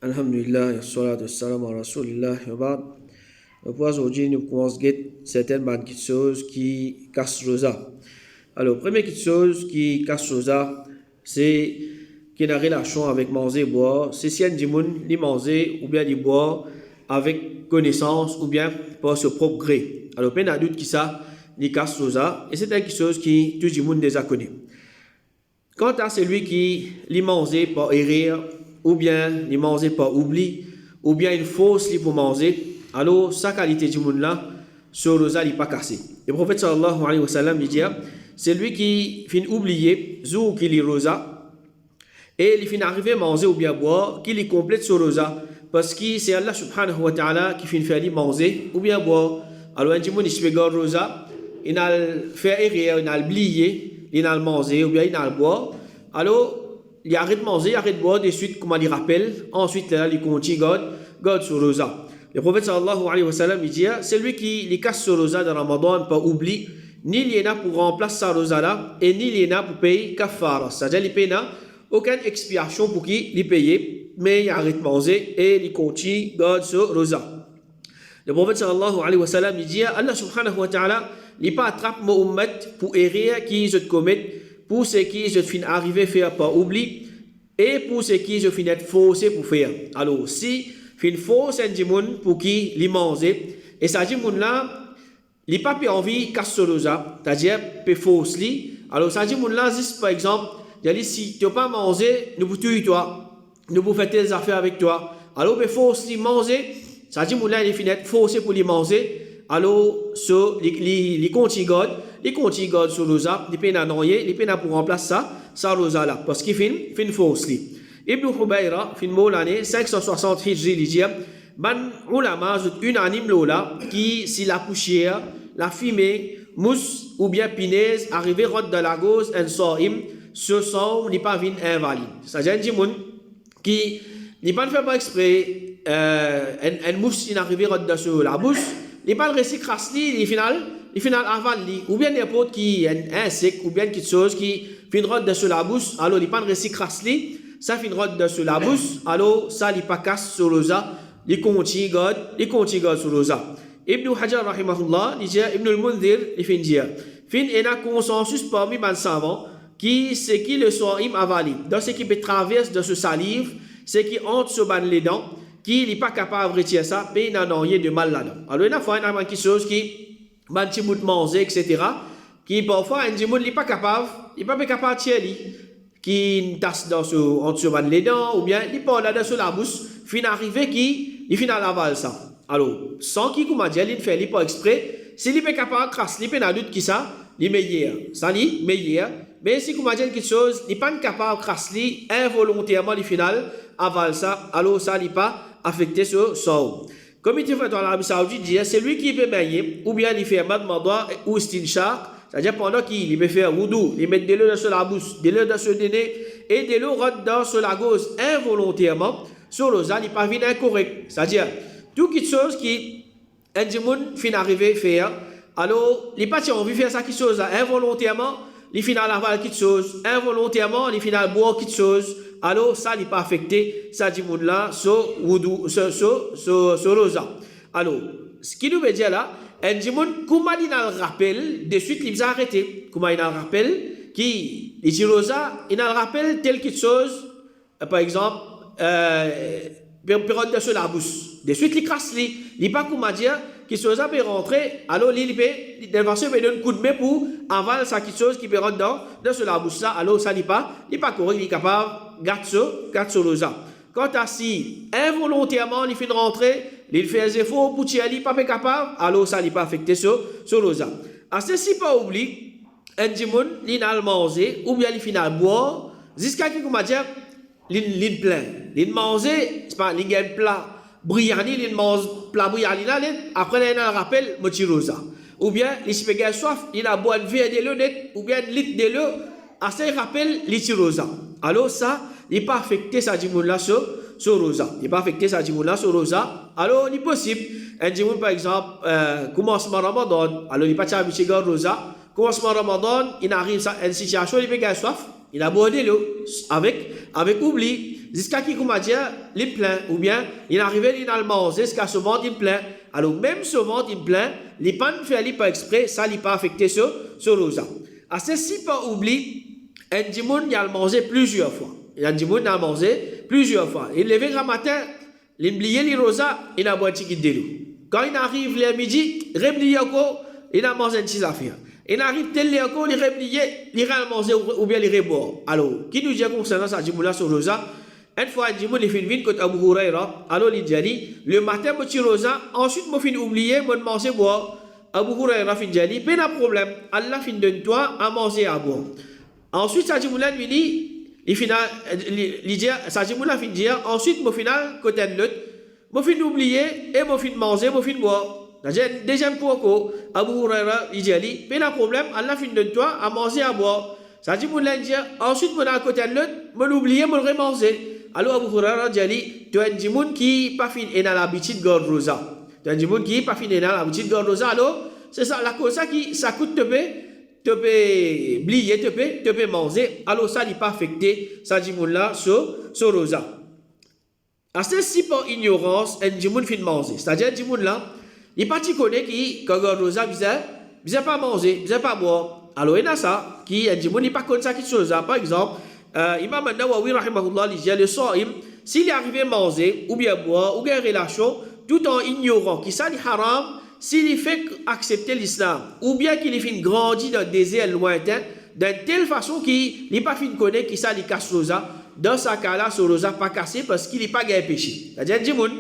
Alhamdulillah, salatu wassalam ala rasulillah, wa ba'd. Pour aujourd'hui, nous commençons certaines bonnes choses qui cassent rosa. Alors, première chose qui casse rosa, c'est qu'il y a une relation avec manger et boire. C'est si un dimoun, li manger ou bien li boire avec connaissance ou bien par son propre gré. Alors, pas de doute qui ça, li casse rosa. Et c'est quelque chose qui tout le monde déjà connaît. Quant à celui qui li manger par erreur, ou bien li manger par oubli, ou bien une fausse li pour manger, alors sa qualité du monde là, ce rosa n'est pas cassé. Le prophète sallallahu alayhi wa sallam dit, c'est lui qui finit oublier, zou qui li rosa, et il finit arriver à manger ou bien boire, qui li complète ce rosa, parce que c'est Allah subhanahu wa ta'ala qui finit faire manger ou bien boire. Alors un dimoun il se fait rosa, il a fait erreur, il a oublié, il a mangé ou bien il a boire. Alors il arrête de manger, il arrête de boire, de suite, comment il rappelle, ensuite là, il continue, God sur rosa. Le prophète sallallahu alayhi wa sallam, il dit, c'est lui qui les casse ce rosa de Ramadan, pas oubli, ni il y en a pour remplacer sa rosa là, et ni il y en a pour payer kafara. C'est-à-dire, il n'y a aucune expiation pour qui il paye, mais il arrête de manger et il continue, God sur rosa. Le prophète sallallahu alayhi wa sallam, il dit, Allah subhanahu wa ta'ala, il pas attrape mon ummat pour errer qui je te commette, pour ce qui je fin arriver à faire par oubli, et pour ce qui je fin être forcé pour faire. Alors, si fin force un dimoun pour qui li manger, et ça dimoun là, li pas pi envie casse rosa, c'est-à-dire pe force li. Alors, ça dimoun là, juste par exemple, il dit si tu pas manger, nous pour tuer toi, nous pour faire tes affaires avec toi. Alors, pe force li manger, ça dimoun là, il fin être forcé pour li manger. Alors, les continue God sur rosa, les peines à noyer, les peines pour remplacer ça rosa là, parce qu'il fin fausse li. Ibn Hubayra, fin mot l'année 560 Hijri, il dit, ban ulama, unanime lola, qui, si la poussière, la fumée, mousse ou bien pinaise, arrivait rod de la gauche, un soim, ce son n'est pas vin invalide. C'est-à-dire, un dimoun qui n'est pas fait pas exprès, un mousse, il arrivait rod de la bouche, il pas le récit crasse li, il final aval li, ou bien n'importe qui un insecte, ou bien quelque chose qui finira de sur la bouche, alors il pas le récit crasse li, ça finira de sur la bouche, alors ça il pas casse sur l'osa, il continue God sur l'osa. Ibn Hajar rahimahullah, il dit, Ibn al-Mundhir, il fin dire, fin en a consensus parmi les savants, qui c'est qui le soim avali, dans ce qui peut traverser de ce salive, c'est qui entre sur les dents, qui n'est pas capable de retirer ça, mais il n'a rien de mal là-dedans. Alors, il y a quelque chose qui, de manger, etc., qui parfois, un dimoun n'est pas capable de tirer, qui tasse entre les dents, ou bien, il part là sur la bouche, fin arrivé qui, il finit à laval ça. Alors, sans qui, comme dit, il fait, il pas exprès, s'il n'est pas capable de crasse, il peut n'a doute qui ça, il est meilleur. Ça, il est meilleur. Mais si, comme dit quelque chose, il n'est pas capable de crasse, involontairement, il final, aval ça, alors ça, il n'est pas affecté sur ça. Comme il dit dans l'Arabie Saoudite, c'est lui qui peut baigner, ou bien il fait madmada ou stinshaq, c'est-à-dire pendant qu'il peut faire wudu, il met de l'eau sur la bouche, de l'eau sur le nez, et de l'eau rentre sur la gauche involontairement, sur le zal, il pas vient incorrect. C'est-à-dire, toute quelque chose qui, un dimoun fin arrivé à faire, alors, il pas envie de faire ça quelque chose involontairement, il finit à laver quelque chose, involontairement, il finit à boire quelque chose, alors ça n'est pas affecté, ça dit là, sur rosa. Alors, ce qui nous veut dire là, un dimoun, comment il a le rappel, de suite il a arrêté. Comment il a le rappel, qui, il dit rosa, il a le rappel tel quelque chose, par exemple, période de sur la bouche. De suite il crasse, il n'est pas comment dire, qui chose peut rentrer, alors il peut donner un coup de main pour avaler ça quelque chose qui peut rentrer dans sur la bouche ça, alors ça n'est pas correct, il est capable garde sur le ça. Quant à si involontairement il fait rentrer, il fait des efforts pour tirer, il n'est pas capable, alors ça n'est pas affecté sur le ça. À ceci pas oublier, un dimoun il a mangé ou bien il finit à boire jusqu'à ce qu'on dire il plein, il manger, c'est pas il gagne plat Briani, il mange plat Briani là, après il a un rappel, motirosa. Ou bien, il se fait soif, il a boit un verre de l'eau net, ou bien un litre de l'eau, à ce rappel, l'itirosa. Alors ça, il n'est pas affecté sa dimoun là sur rosa. Il n'est pas affecté sa dimoun là sur rosa. Alors, il est possible, un dimoun par exemple, commencement Ramadan, alors il n'est pas habitué à rosa, commencement Ramadan, il arrive à une situation, il peut gagner soif, il a abordé l'eau avec oubli, jusqu'à qui, comment dire, il plein, ou bien, il est arrivé, il a mangé, jusqu'à ce moment, il plein. Alors, même ce moment, il plein, il n'est pas fait, pas exprès, ça n'est pas affecté sur rosa. À ceci, pas oubli, un dimoun, il a mangé plusieurs fois. Il a mangé plusieurs fois. Il levé le matin, il a oublié les rosa, il a boit un petit de l'eau. Quand il arrive le midi, il a oublié encore, il a mangé une petite affaire. Il arrive tel les encore, il a oublié, il a mangé ou bien il a boire. Alors, qui nous dit concernant ça, dimoun là sur rosa? Une fois, un dimoun, il fait une vine contre Abu Huraira. Alors, il dit, le matin, je suis rosa, ensuite, je fin oublié, je manger boire. Abu Huraira fin dit, pas de problème, Allah fin donne toi à manger à boire. Ensuite, ça dimoun là lui dit, il final, il dit, ça dimoun là fin dire, ensuite, je final, côté de l'autre, je fin oublié, et je fin manger, je fin boire. Deuxième fois, Abu Huraira, il dit, pas de problème, Allah fin donne toi à manger à boire. Ça dit, ensuite, je à côté de l'autre, je l'oublié, je le manger. Alors, Abu Huraira dit, tu as un dimoun qui n'a pas fini dans l'habitude de rosa. Tu as un dimoun qui n'a pas fini dans l'habitude de rosa. Alors, c'est ça, la cause qui ça coûte te peux oublier, te peux manger. Alors, ça n'est pas affecté, ça dimoun là, sur rosa. À ceci, par ignorance, un dimoun fin manger. C'est-à-dire, un dimoun là, il pas connaît qui, quand rosa, il ne pas manger, il ne pas boire. Alors, il y a ça, qui un dimoun, il pas connaît ça qui chose. Par exemple, Imam An-Nawawi rahimahullah dit le soim s'il est arrivé à manger ou bien boire ou bien relation tout en ignorant qu'il ça haram s'il fait accepter l'islam ou bien qu'il fait grandir dans des désert lointain d'une telle façon qu'il n'est pas fin de connaître qu'il ça casse rosa dans sa cas là ce rosa pas cassé parce qu'il n'est pas gagné péché c'est-à-dire dimoun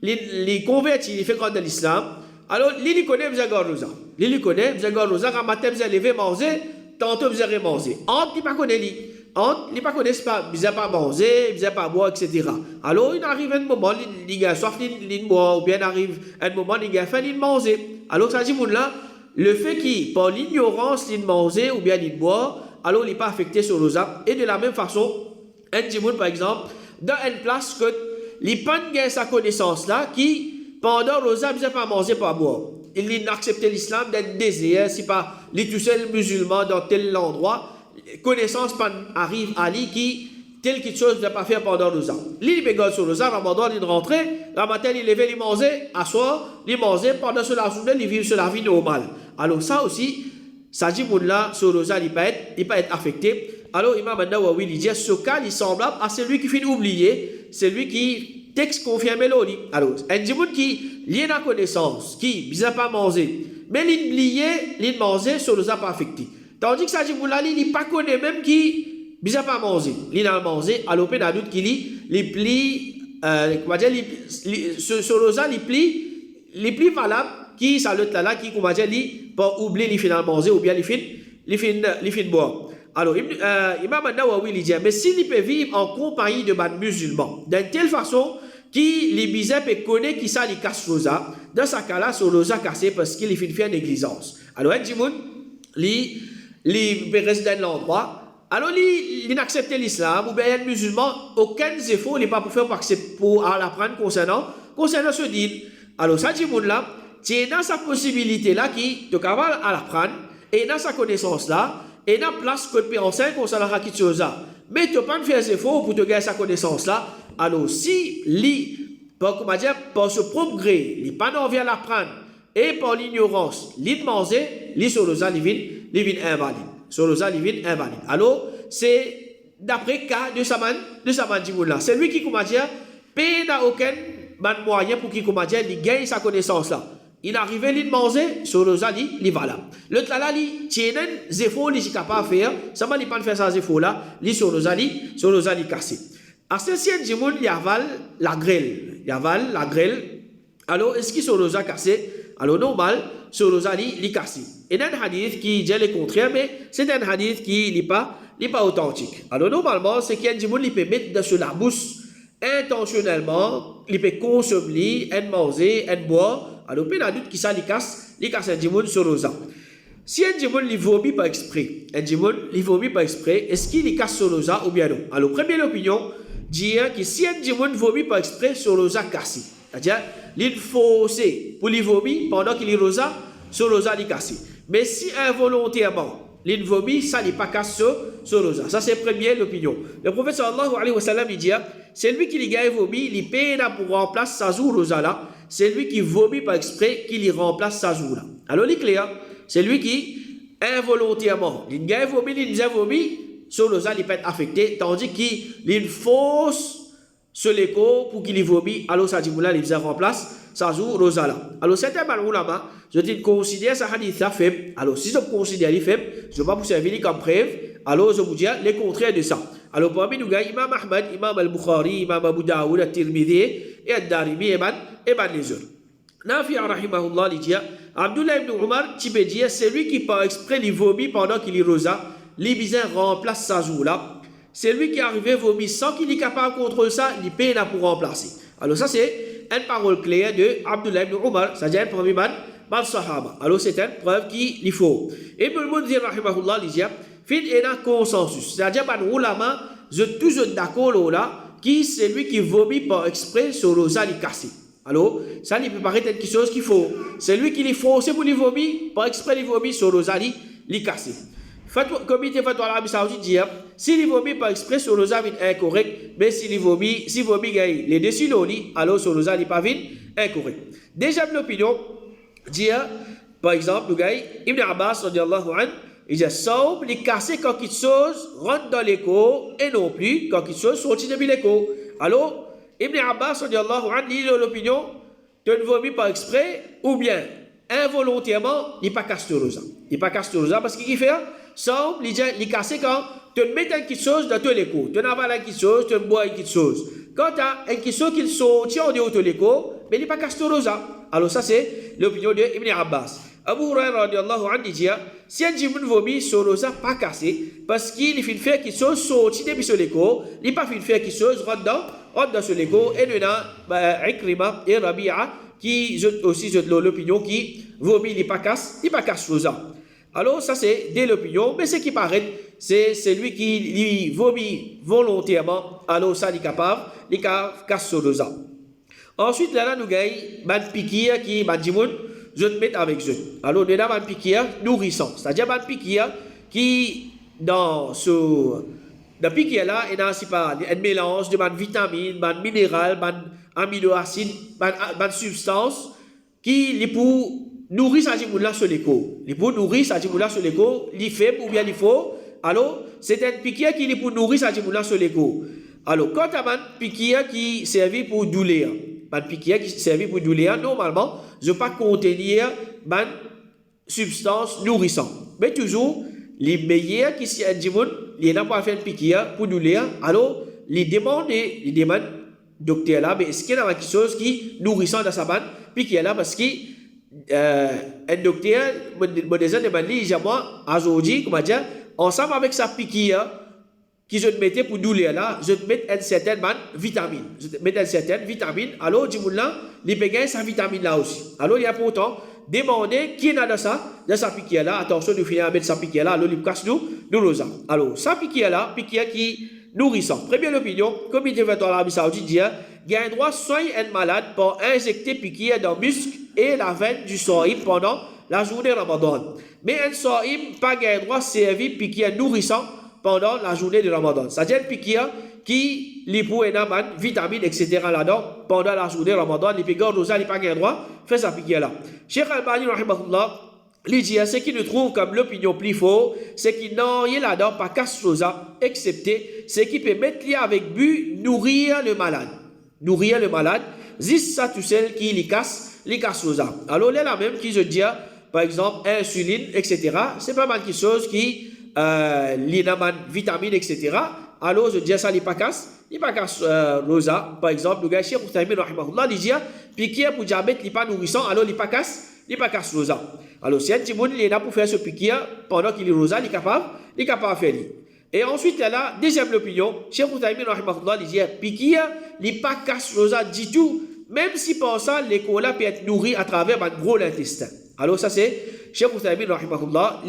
les converti il fait quand dans l'islam alors il connaît bien rosa il connaît bien rosa quand matin vous lever manger tantôt vous allez manger entre il pas connaît lui il ne pas connaissent pas, ils n'ont pas mangé, ils n'ont pas boire, etc. Alors, il arrive un moment, il a soif, il boit, ou bien il arrive un moment, il a faim, il mange. Alors, ça dit, là, le fait qu'il, par l'ignorance, il mange ou bien il boit, alors il n'est pas affecté sur nos âmes. Et de la même façon, un dimoun, par exemple, dans une place que il n'a pas sa connaissance là, qui, pendant nos âmes, il n'a pas mangé, pas boire. Il n'a accepté l'islam d'être désert, si pas, il est tout seul musulman dans tel endroit. Connaissance arrive à lui qui telle quelque chose ne pas faire pendant 2 ans. Il bégote sur 2 ans, Ramadan, il rentrait, la matin, il levait, il mangeait, à soir, il mangeait, pendant la journée, il vivait sur la vie normale. Alors ça aussi, ça dit là, sur 2 ans, il peut être affecté. Alors Imam An-Nawawi, il dit, ce cas, il est semblable à celui qui finit oublié, celui qui texte confirmé l'oli. Alors, un dimoun qui lié la connaissance, qui ne pas manger, mais l'oublié, il mangeait, sur 2 ans, pas affecté. Tandis que ça dit, il n'est pas connu même qui ne pas manger. Il a mangé, alors il a doute qu'il les plis, comment dire, sur rosa, les plis valables, qui, ça l'autre là, qui, comment dire, pas oublier les fins manger ou bien les fins boire. Alors, Imam An-Nawawi, il dit, mais s'il peut vivre en compagnie de musulmans, d'une telle façon, qui les bizarres peut connaître qui ça les casse rosa, dans ce cas-là, sur rosa cassé parce qu'il fait une négligence. Alors, un dimoun, il reste dans l'endroit. Alors, il n'accepte l'islam, ou bien un musulman, aucun effort n'est pas pour faire pour l'apprendre concernant ce din. Alors, ça dit, là, tu es dans sa possibilité là qui te capable à l'apprendre, et dans sa connaissance là, et dans la place que tu peux enseigner concernant quelque chose là. Mais tu ne peux pas faire des efforts pour te gagner sa connaissance là. Alors, si par ce propre gré, il n'est pas envie à l'apprendre, et par l'ignorance, il manger, il sur le il vient invalide. Sur le il vient invalide. Alors, c'est d'après le cas de Saman là. C'est lui qui, comment dire, n'a aucun moyen pour qu'il, comment dire, il gagne sa connaissance là. Il arrive, il manger, sur le il est valable. L'autre là, il tient des efforts, il est capable de faire. Ça va, il pas faire ces efforts là, il sur le il cassé. À ce moment, il avale la grêle. Il avale la grêle. Alors, est-ce qu'il sur le cassé? Alors, normal, sur le il est cassé. Et dans un hadith qui dit le contraire, mais c'est un hadith qui n'est pas authentique. Alors, normalement, c'est qu'il y a un djimoun qui peut mettre sur la bouche intentionnellement, il peut consommer, manger, boire. Alors, il y a un doute qui ça, il casse un djimoun sur le Si un djimoun il vomit pas exprès, est-ce qu'il casse sur le ou bien non? Alors, première opinion, dit que si un djimoun vomit pas exprès, sur le cassé. C'est-à-dire, il forcé pour les vomir pendant qu'il est rosa, sur rosa il cassé. Mais si involontairement, l'in vomi, ça n'est pas casse sur rosa. Ça c'est première l'opinion. Le prophète sallallahu alayhi wa sallam il dit, c'est lui qui les gagne vomi, il peine pour remplacer sa jour rosa là. C'est lui qui vomit par exprès, qui lui remplace sa jour là. Alors il est clair, c'est lui qui involontairement, il gagne vomi, il gagne vomi, sur rosa il peut être affecté, tandis qu'il fausse sur l'écho pour qu'il y vomit, alors ça dit là il remplace sa jour rosa là. Alors certains ulama, je considère ça hadith faible. Alors si je considère les faible, je ne vais pas vous servir comme preuve. Alors je vous dis le contraire de ça. Alors parmi nous gars, Imam Ahmad, Imam Al-Bukhari, Imam Abu Daoud, At-Tirmidhi et Ad-Darimi et les autres. Nafi rahimahullah il dit, Abdullah ibn Umar, tu peux dire, c'est lui qui par exprès il vomit pendant qu'il est rosa, les bizarres remplace sa jour là. C'est lui qui est arrivé vomir sans qu'il est capable de contrôler ça, il peine pour remplacer. Alors ça c'est une parole claire de Abdullah ibn Umar, c'est-à-dire un premier man sahaba. Alors c'est une preuve qu'il faut. Ibn al-Munzir rahimahullah il dit, fin et un consensus, c'est-à-dire ban ulama, je suis toujours d'accord là, qui c'est lui qui vomit par exprès sur le sali cassé. Alors ça il peut paraître quelque chose qu'il faut. C'est lui qui les force pour les vomir, par exprès les vomir sur le sali cassé. Comité Fatwa l'Arabie Saoudite dit, si les vomis par exprès sur le zam est incorrect, mais si les vomis gagnent les dessus l'oli, alors sur le zam n'est pas incorrect. Déjà l'opinion dit, par exemple, nous gagnons Ibn Abbas radiallahu anhu, il dit, sauf les casser quand quelque chose rentre dans l'écho et non plus quand quelque chose sortit depuis l'écho. Alors, Ibn Abbas radiallahu anhu dit l'opinion, tu ne vomis par exprès ou bien involontairement, il n'est pas casse le zam. Il n'est pas casse le zam parce qu'il fait ça, il casse quand tu mets quelque chose dans tous les coups. Tu n'avales quelque chose, tu bois quelque chose. Quand tu as quelque chose qui sortit en dehors de l'écho, mais il n'est pas casse le rosa. Alors ça c'est l'opinion de Ibn Abbas. Abu Hurairah radiallahu anhu dit, si un djimoun vomit sur le rosa, pas cassé, parce qu'il fait faire quelque chose sorti depuis sur l'écho, il n'a pas fait faire quelque chose rentre dans sur l'écho, et nous avons Ikrima et Rabi'a qui aussi l'opinion qui vomit, il pas casse le rosa. Alors, ça c'est dès l'opinion, mais ce qui paraît, c'est celui qui vomit volontairement, alors ça, il est capable, il casse le sang. Ensuite, là, nous avons un piquia qui m'a dit, je te mets avec eux. Alors, nous avons un piquia nourrissant, c'est-à-dire un piquia qui, dans piquia là, il y a un mélange de vitamines, de minérales, d'aminoacides, de substances qui, pour nourrir sa djimoula sur l'écho. Il pour nourrir sa djimoula sur l'écho, il faible ou bien il faut. Alors, c'est un piquet qui est pour nourrir sa djimoula sur l'écho. Alors, quand tu as un piquet qui servi pour douleur, un piquet qui servi pour douleur, normalement, je ne vais pas contenir une substance nourrissante. Mais toujours, les meilleurs qui sont un djimoun, il n'a pas fait un piquet pour douleur. Alors, il demande docteur là, mais est-ce qu'il y a quelque chose qui est nourrissant dans sa bande, piquet là, parce que un docteur me disait de moi aujourd'hui comment dire ensemble avec sa piqûre qui je te mettais pour douleur là je te mets une certaine vitamine alors du monde là il peut gagner sa vitamine là aussi alors il y a pourtant demander qui est dans sa piqûre là attention de finir à mettre sa piqûre là alors il casse nous l'osa alors sa piqûre là piqûre qui nourrissant première opinion comité de l'Arabie Saoudite dit il y a un droit soigner un malade pour injecter piqûre dans le muscle et la veine du soïm pendant la journée Ramadan. Mais un soïm pas un droit servir piqûre nourrissant pendant la journée de Ramadan. C'est-à-dire une piqûre qui lui pour une vitamine etc. là-dedans pendant la journée Ramadan. Les piqûres d'osa il pas un droit fait sa piqûre là. Cheikh Al-Bani rahimahullah il dit ce qui nous trouve comme l'opinion plus fort, c'est qu'il n'a rien là-dedans pas casse rosa excepté ce qui peut mettre avec but nourrir le malade. Nourrir le malade, juste ça tout seul qui les casse rosa. Alors là, la même qui je dis, par exemple, insuline, etc. C'est pas mal de choses qui, vitamines, etc. Alors je dis ça, il pas casse rosa. Par exemple, le gars, Cheikh Oustaymin, rahimahullah, il dit, piqûre pour diabète, il pas nourrissant, alors il pas casse rosa. Alors si un petit monde, il est là pour faire ce piqûre, pendant qu'il est rosa, il est capable de faire. Et ensuite, là, deuxième opinion, Cheikh Oustaymin, rahimahullah, il dit, piqûre, il pas casse rosa du tout. Même si pour ça, l'écho peut être nourri à travers un gros intestin. Alors ça c'est Cheikh Oustaymin rahimahullah,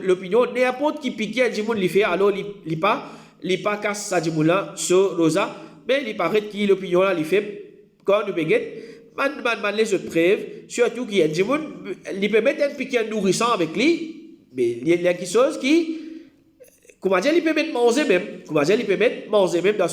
l'opinion, n'importe qui pique un djimoun li fait, alors il pas casse sa djimoun là sur rosa, mais il paraît que l'opinion là, il fait, quand nous béguet, man les autres preuves, surtout qu'il y a un djimoun, il peut mettre un piquet nourrissant avec lui, Mais il y a quelque chose qui, comment dire, il peut mettre manger même. Comment dire, il peut mettre manger même dans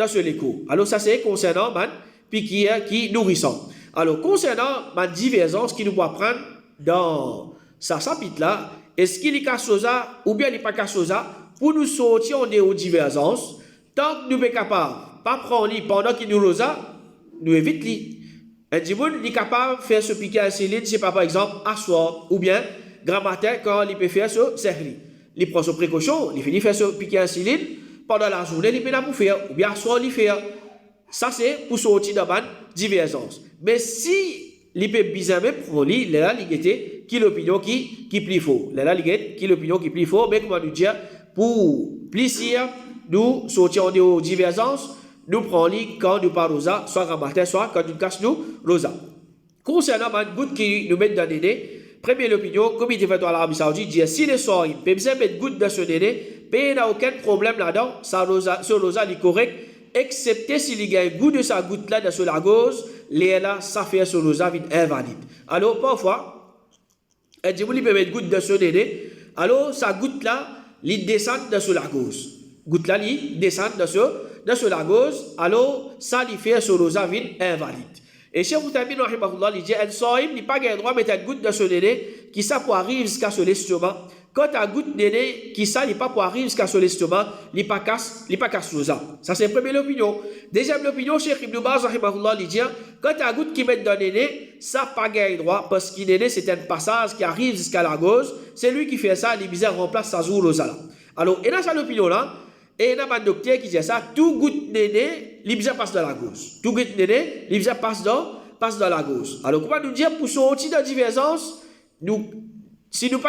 ce léco. Alors, ça, c'est concernant, man, puis qui nourrissant. Alors, concernant ma divergence qui nous doit prendre dans ce chapitre-là, est-ce qu'il y a quelque chose ou bien il n'y a pas quelque chose pour nous sortir de nos divergences, tant que nous sommes capables de pas prendre pendant qu'il nous rosa, nous évitons. Un dimoun, il est capable de faire se piquer à céline, c'est pas par exemple asseoir, ou bien grand matin quand il peut faire ce serli. Il prend ses précautions, il finit faire se piquer à céline, pendant la journée, il peut pas pour faire, ou bien asseoir, il fait. Ça, c'est pour sortir de la divergence. Mais si il peut bien même pour lui, là, il était qui l'opinion qui plus faux. Là, il est qui l'opinion qui plus faux, mais comment nous dire, pour plaisir, nous sortir de divergences, nous prenons quand nous parlons rosa, soit en matin, soit quand nous cassons nous rosa. Concernant une goutte qui nous met dans le nez, première opinion, comité fait à l'Arabie Saoudite, dit si les soirs, il peut bien mettre goutte dans ce nez, il n'y a aucun problème là-dedans, ce rosa est correct, excepté s'il y a un goût de sa goutte là dans la gauche, là, ça fait ce rosa invalide. Alors, parfois, il dit, il peut mettre goutte dans ce nez, alors sa goutte là, il descend dans la gauche. Goutte là, il descend dans la gauche, alors ça lui fait ce rosa invalide. Et Cheikh Outamin, il dit, il n'a pas le droit de mettre une goutte dans ce nez qui ça pour arriver jusqu'à l'estomac. Quand tu as goutte de nez qui ça n'est pas pour arriver jusqu'à l'estomac, il n'est pas casse rosa. Ça c'est la première opinion. Deuxième opinion, Cheikh Ibn Baz, il dit, quand tu as goutte qui met dans le nez, ça n'a pas le droit parce que le nez c'est un passage qui arrive jusqu'à la gauche. C'est lui qui fait ça, il bizarre remplace sa jour rosa. Alors, et dans cette opinion là, et il y a un docteur qui dit ça, tout goutte de nez, l'ibza passe dans la gauche. Tout goutte de nez, l'ibza passe dans la gauche. Alors, comment nous dire, pour sortir de la divergence, si nous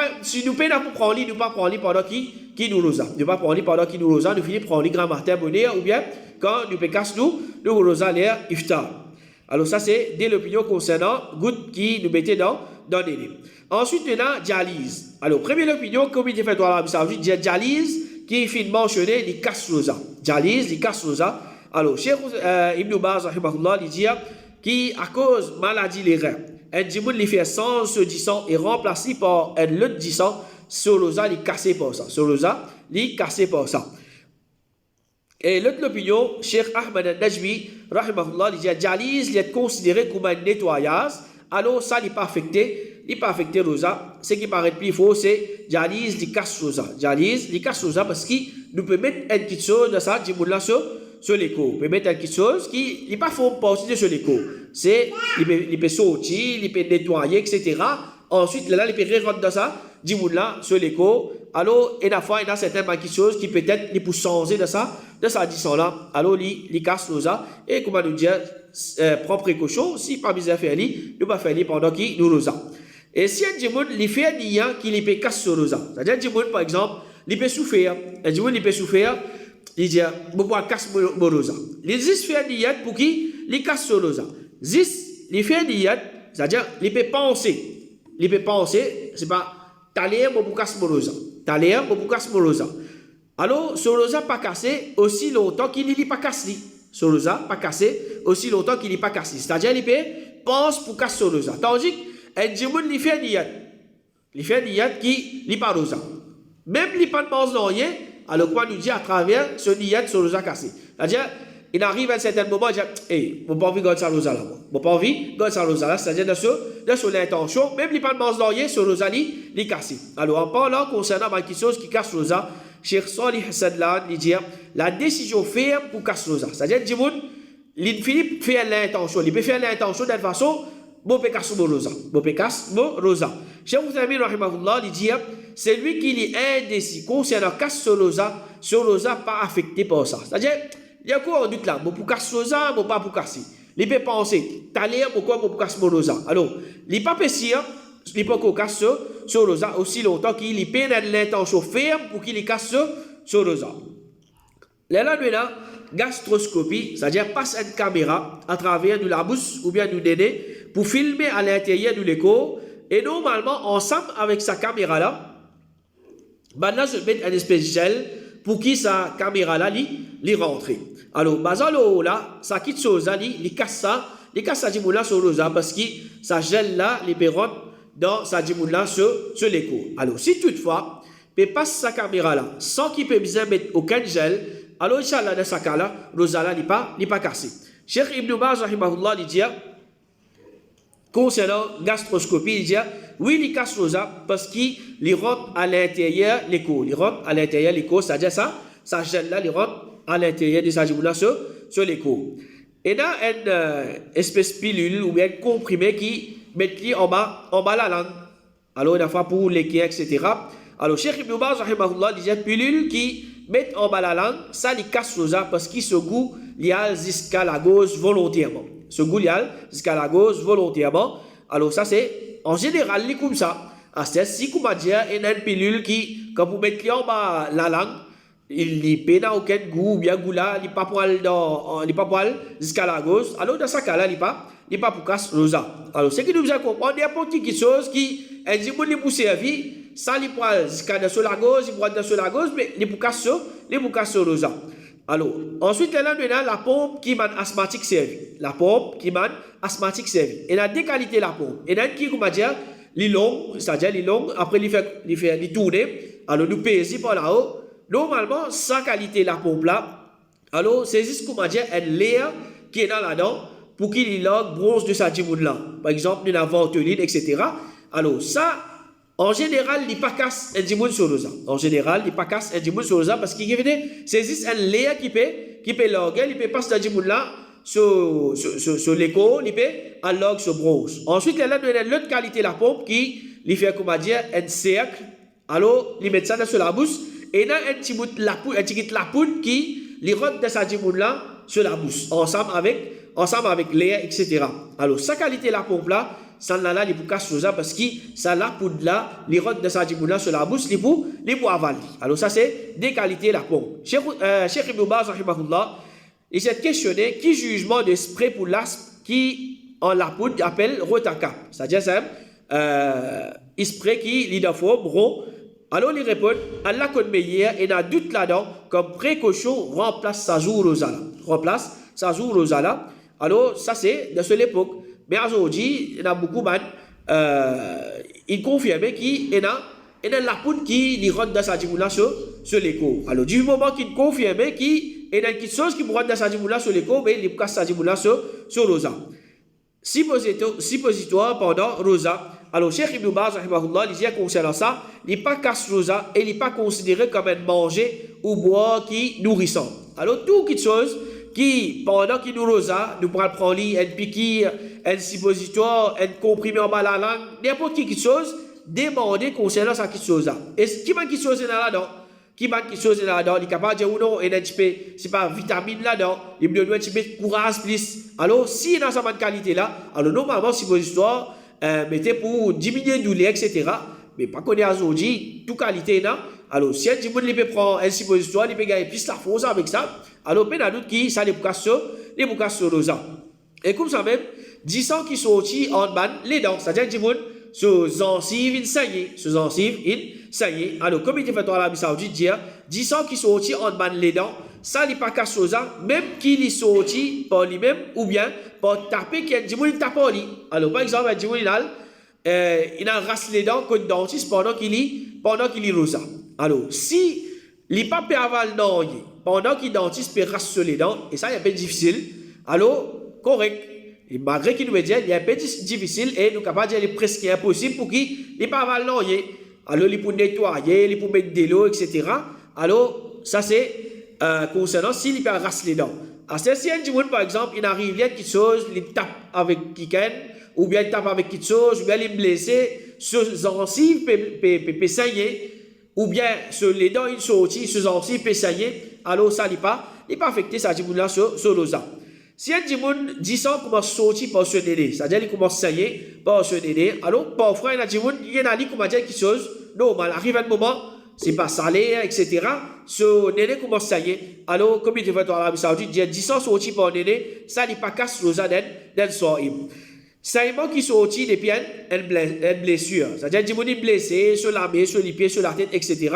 payons pour prendre nous pas prendre pendant qui nous rosa. Nous pas prendre pendant qui nous rosa, nous finissons prendre grand matin bonnet, ou bien, quand nous cassons nous rosa l'air iftar. Alors, ça, c'est dès l'opinion concernant goutte qui nous mettait dans le nez. Ensuite, il y a dialyse. Alors, première opinion, comme il fait dans l'Arabie Saoudite, dialyse, qui est mentionné, les casse rosa. Dialyse, les casse rosa. Alors, Cheikh Ibn Baz, il dit qui, à cause de maladie les reins, un dimoun li fait 100 se disant et remplacé par un autre disant, ce rosa, il est cassé par ça. Ce rosa, il est cassé par ça. Et l'autre opinion, Cheikh Ahmed al-Najmi, il dit dialyse, il est considéré comme un nettoyage. Alors, ça n'est pas affecté. Il n'est pas affecté rosa. Ce qui paraît plus faux, c'est dialyse, il casse rosa. Dialyse, il casse rosa parce qu'il nous peut mettre une petite chose de ça, sur l'écho. Il peut mettre une petite chose qui n'est pas faux partie de ce l'écho. C'est, il peut sortir, il peut nettoyer, etc. Ensuite, là, il peut rentrer dans ça, là, sur l'écho. Alors, et la fois, il y a certaines petites choses qui peut-être, il peut changer de ça disant là. Alors, il casse rosa. Et comment nous dire, prend précaution, si pas besoin de faire lui, nous pas faire lui pendant qu'il nous rosa. Et si un djimoun, il fait un niya qui peut casser ce rosa. C'est-à-dire, un djimoun, par exemple, il peut souffrir. Un djimoun, il peut souffrir. Il dit, je vais casser mon rosa. Il dit, fait un niya pour qui il casse ce rosa. Il fait un niya, c'est-à-dire, il peut penser. Il peut penser, c'est pas, t'as l'air pour casser mon rosa. T'as l'air pour casser mon rosa. Alors, ce rosa pas cassé aussi longtemps qu'il n'est pas cassé. Ce rosa pas cassé aussi longtemps qu'il n'est pas cassé. C'est-à-dire, il peut pense pour casser ce rosa. Tandis un djimoun li fait un niyat. Il fait un niyat qui n'est pas rosa. Même il pas de pense dans rien, alors quoi nous dit à travers ce niyat sur rosa cassé. C'est-à-dire, il arrive à un certain moment, il dit, hey, je n'ai pas envie de garder ça rosa là. Je n'ai pas envie de garder ça rosa là. C'est-à-dire, de son intention, même il pas de pense dans rien, ce rosa li cassé. Alors, en parlant concernant quelque chose qui casse rosa, Cheikh Salih Sadlan, il dit, la décision ferme pour casser rosa. C'est-à-dire, le djimoun, il finit faire l'intention. Il peut faire l'intention d'une façon, bon pécasse rosa. Cheikh Outamin, il dit, c'est lui qui est indécis concernant casse rosa pas affecté par ça. C'est-à-dire, il y a quoi en doute là? Bon pour casser rosa, bon pas pour casser. Il peut penser, t'as l'air pourquoi pour casser rosa. Alors, il n'est pas pécir, il peut casse rosa aussi longtemps qu'il peut l'intention ferme pour qu'il casse rosa. Là, gastroscopie, c'est-à-dire passe une caméra à travers de la bouche ou bien du nez pour filmer à l'intérieur de l'écho. Et normalement, ensemble avec sa caméra-là, maintenant, je mets un espèce de gel pour que sa caméra-là, l'y rentre. Alors, basalo là, ça quitte chose, il casse ça, sur rosa parce que sa gel-là, il peut rentrer dans sa dimoun là sur l'écho. Alors, si toutefois, peut passe sa caméra là, sans qu'il peut bien mettre aucun gel, alors, Inch'Allah, dans ce cas-là, rosa là n'est pas cassé. Cheikh Ibn Baz, rahimahullah, il dit, concernant gastroscopie, il dit, oui, il casse rosa parce qu'il rentre à l'intérieur l'écho. Il rentre à l'intérieur l'écho, c'est-à-dire ça gel là, il rentre à l'intérieur de sa dimoun là sur l'écho. Et là, une espèce de pilule ou bien comprimé qui met en bas la langue. Alors, une fois pour l'équerre, etc. Alors, Cheikh Ibn Baz, rahimahullah, disait pilule qui met en bas la langue, ça lui casse rosa parce qu'il se goût, il y a jusqu'à la gauche volontairement. Ce goût, il y a jusqu'à la gauche volontairement. Alors, ça, c'est en général, il est comme ça. C'est si, comme on dit, il y a une pilule qui, quand vous mettez en bas la langue, il n'y a aucun goût, bien goût là, il n'y a pas poil jusqu'à la gauche. Alors, dans ce cas-là, il n'y a pas pour casse rosa. Alors, ce qui nous a compris, il y a quelque chose qui est dit, il pour servir, ça, il poil jusqu'à la gauche, il poil dans la gauche, mais il pour casse rosa. Alors, ensuite, il y a la pompe qui m'a asthmatique servi. La pompe qui m'a asthmatique servi. Il y a deux qualités la pompe. Il y a qui, comment dire, les longues, c'est-à-dire les longues, après, il tourne, alors, nous pèse par là-haut. Normalement, sans qualité la pompe là, alors c'est juste comment dire un layer qui est dans là-dedans pour qu'il y ait le bronze de sa dimoun là. Par exemple, une ventoline, etc. Alors ça, en général, il n'y a pas casse un dimoun sur le ça. En général, il n'y a pas casse un dimoun sur le ça parce qu'il c'est juste un layer qui peut l'orgueil, il peut passer la dimoun là sur l'écho, il peut allogue ce bronze. Ensuite, il y a l'autre qualité la pompe qui lui fait comment dire un cercle. Alors, il met ça dans la bouche. Et il y a un petit bout de la poudre qui les rentre dans sa dimoun là sur la bouche, ensemble avec l'air, etc. Alors, sa qualité la pompe là, ça là, il pour casser ça parce que ça la poudre là, les rentre dans sa dimoun là sur la bouche, les pour avaler. Alors, ça c'est des qualités la pompe. Cheikh Ibn Baz, rahimahullah, il s'est questionné qui jugement de spray pour l'asthme qui en la poudre appelle rotaka. C'est-à-dire, c'est spray qui l'idaphobe rond. Alors, il répond, Allah connaît meilleur et n'a doute là-dedans, comme précaution, remplace sa jour rosala. Remplace sa jour rosala. Alors, ça c'est de cette époque. Mais aujourd'hui, il y a beaucoup de il confirme qu'il y a la poudre qui rentre dans sa dimoula sur l'écho. Alors, du moment qu'il confirme qu'il y a quelque chose qui rentre dans sa dimoula sur l'écho, mais il casse sa dimoula sur rosa. Suppositoire pendant rosa. Alors, Cheikh Ibn Baz, rahimahullah, il dit concernant ça, il n'est pas casse rosa et il n'est pas considéré comme un manger ou boire qui nourrissant. Alors, tout quelque chose qui, pendant qu'il nous rosa, nous pourrons prendre un piqûre, un suppositoire, un comprimé en bas la langue, n'importe quelque chose, demander concernant ça quelque chose là. Et qui m'a quelque chose là-dedans? Qui m'a quelque chose là-dedans? Il est capable de dire ou non, et c'est pas vitamine là-dedans, il me donne un petit peu de courage plus. Alors, si dans cette qualité là, alors normalement, suppositoire, mettez pour diminuer le douleur, etc. Mais pas qu'on est aujourd'hui, toute qualité là. Alors, si un petit monde peut prendre un suppositoire, il peut gagner plus la force avec ça. Alors, il y a d'autres qui, ça les boucasse sur rosa. Et comme ça même, 10 ans qui sont aussi en bas les dents, c'est-à-dire que monde sur gencives, il saigné, sur gencives, il saigné. Alors, comme il fait dans l'Arabie Saoudite, dire 10 ans qui sont aussi en bas les dents, ça n'est pas casse rosa, même qu'il est sorti par lui-même ou bien par taper qu'il y a du monde qui tape par lui. Alors, par exemple, un monde il a rasse les dents comme dentiste pendant qu'il est rosa. Alors, si il n'est pas peut aval pendant qu'il dentiste peut rasser les dents, et ça, il est un peu difficile, alors, correct. Et malgré qu'il nous dit, il est un peu difficile et nous sommes capables de dire qu'il est presque impossible pour qu'il n'ait pas aval alors, il peut nettoyer, il peut mettre de l'eau, etc. Alors, ça, c'est concernant s'il peut rasser les dents. Alors, si un monde, par exemple, il arrive, il y a quelque chose, il tape avec quelqu'un, ou bien il tape avec quelque chose, ou bien il est blessé, ce gencive peut saigner, ou bien les dents, ils sont sortis, ce gencive peut saigner, alors ça n'est pas affecté, ça dit là sur l'osa. Si un dimoun 10 ans commence à sortir par ce nez, c'est-à-dire qu'il commence à saigner par ce nez, alors parfois il y a un dimoun, il y en a qui commence à dire quelque chose normal, arrive un moment, c'est pas salé, etc. Ce nez commence à saigner. Alors, comme il dit dans l'Arabie Saoudite, il y a 10 ans sorti par le nez, ça n'est pas casse rosa d'un soir. Saignement qui sortit depuis une blessure, c'est-à-dire que dimoun est blessé sur la main, sur les pieds, sur la tête, etc.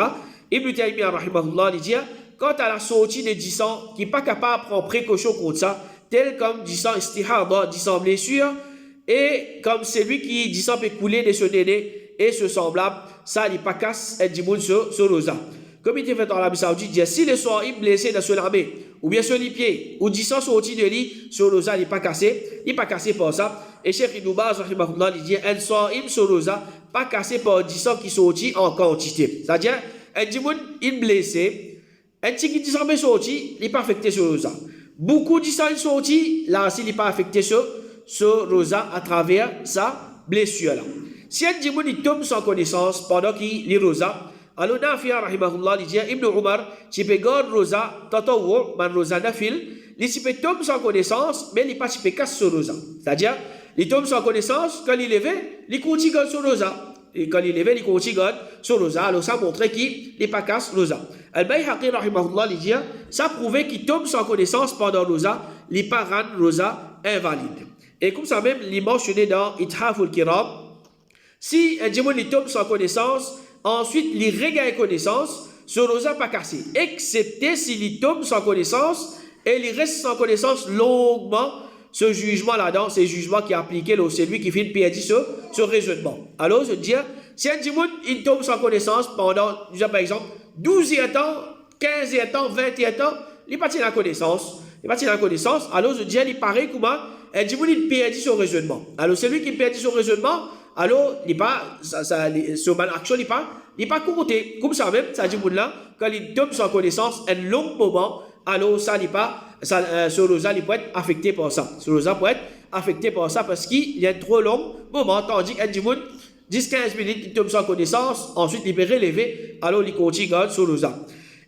Ibn Taymiyyah, rahimahullah, il dit, quant à la sortie de 10 ans, qui n'est pas capable de prendre précaution contre ça, tel comme 10 ans istihada, 10 ans blessure, et comme celui qui dit ça peut couler de ce néné et ce semblable, ça il pas casse et dit moun sur rosa. Comme il était fait en Arabie Saoudite, dit si le soir il blessé dans son armée, ou bien sur les pieds, ou dit ça sorti de lit, sur rosa il pas cassé pour ça. Et Cheikh Ibn Baz rahimahullah il dit un soir il sur rosa pas cassé par 10 ans qui sorti en quantité. C'est-à-dire un dit moun il blessé, un petit qui dit ça sorti, il pas affecté sur rosa. Beaucoup disent ça il sorti, là aussi il pas affecté sur rosa à travers sa blessure là. Si un djimoun il tombe sans connaissance pendant qu'il lit rosa, alors Nafi'a rahimahullah il dit Ibn Umar, tu peux garder rosa, tatawu, man rosa nafil, il peut tomber sans connaissance, mais il pas peut casser sur rosa. C'est-à-dire, il tombe sans connaissance, quand il lève, il continue sur rosa. Et quand il lève, il continue sur rosa. Alors ça montre qu'il n'est pas casse rosa. Al-Bayhaqi rahimahullah il dit, ça prouve qu'il tombe sans connaissance pendant rosa, il pas rend rosa invalide. Et comme ça même, il est mentionné dans Ithaful Kiram, si un djimoun il tombe sans connaissance, ensuite il regagne connaissance, ce rosa pas cassé, excepté s'il tombe sans connaissance et il reste sans connaissance longuement, ce jugement là-dedans, c'est le jugement qui est appliqué, c'est lui qui finit perdre ce raisonnement. Alors je veux dire, si un djimoun il tombe sans connaissance pendant, par exemple, 12 ans, 15 ans, 20 ans, il pas la connaissance. Alors je dis, il paraît comment un djimoun il perd son raisonnement. Alors celui qui perd son raisonnement, alors il pas son mal action il pas compté. Comme ça même, ça djimoun là, quand il tombe sans connaissance un long moment, alors ça il pas ce rosa il peut être affecté par ça. Ce rosa peut être affecté par ça parce qu'il y a un trop long moment, tandis qu'un djimoun 10-15 minutes, il tombe sans connaissance, ensuite il peut relever, alors il continue sur rosa.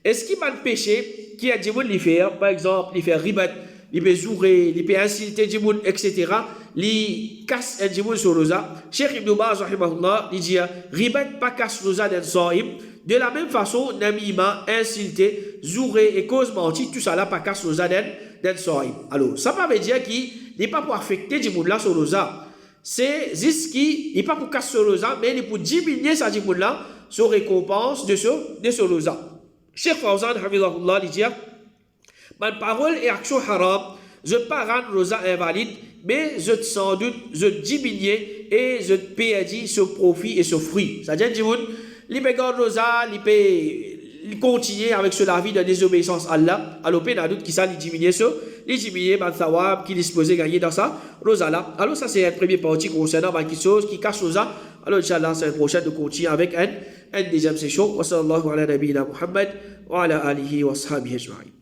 Est-ce qu'il m'a un péché qui a dit qu'il fait, par exemple, il fait ribat, il peut zourer, il peut insulter du monde, etc. Il casse un du monde sur rosa. Cheikh Ibn Baz rahimahullah, il dit ribat pas casse rosa d'un soim. De la même façon, namima, insulter, zourer et cause menti, tout ça là pas casse rosa d'un soim. Alors, ça veut dire qu'il n'est pas pour affecter du monde là sur rosa. C'est juste qu'il n'est pas pour casser sur rosa, mais il est pour diminuer ça du monde là sur récompense de ce rosa. Cheikh Fawzan hafizahullah il dit ma parole et action haram, je ne pas rendre rosa invalide, mais je sans doute je diminuer et je perdis ce profit et ce fruit. C'est-à-dire que il peut garder rosa, il peut continuer avec ce la vie de désobéissance à Allah, alors il y a doute qui ça il diminue man thawab qu'il est supposé gagner dans ça rosa là. Alors ça c'est une première partie concernant quelque chose qui casse rosa. Alors inchallah c'est une prochaine de continuer avec une deuxième session. Wa sallallahu ala nabiyina Muhammad wa ala alihi wa sahbihi ajma'in.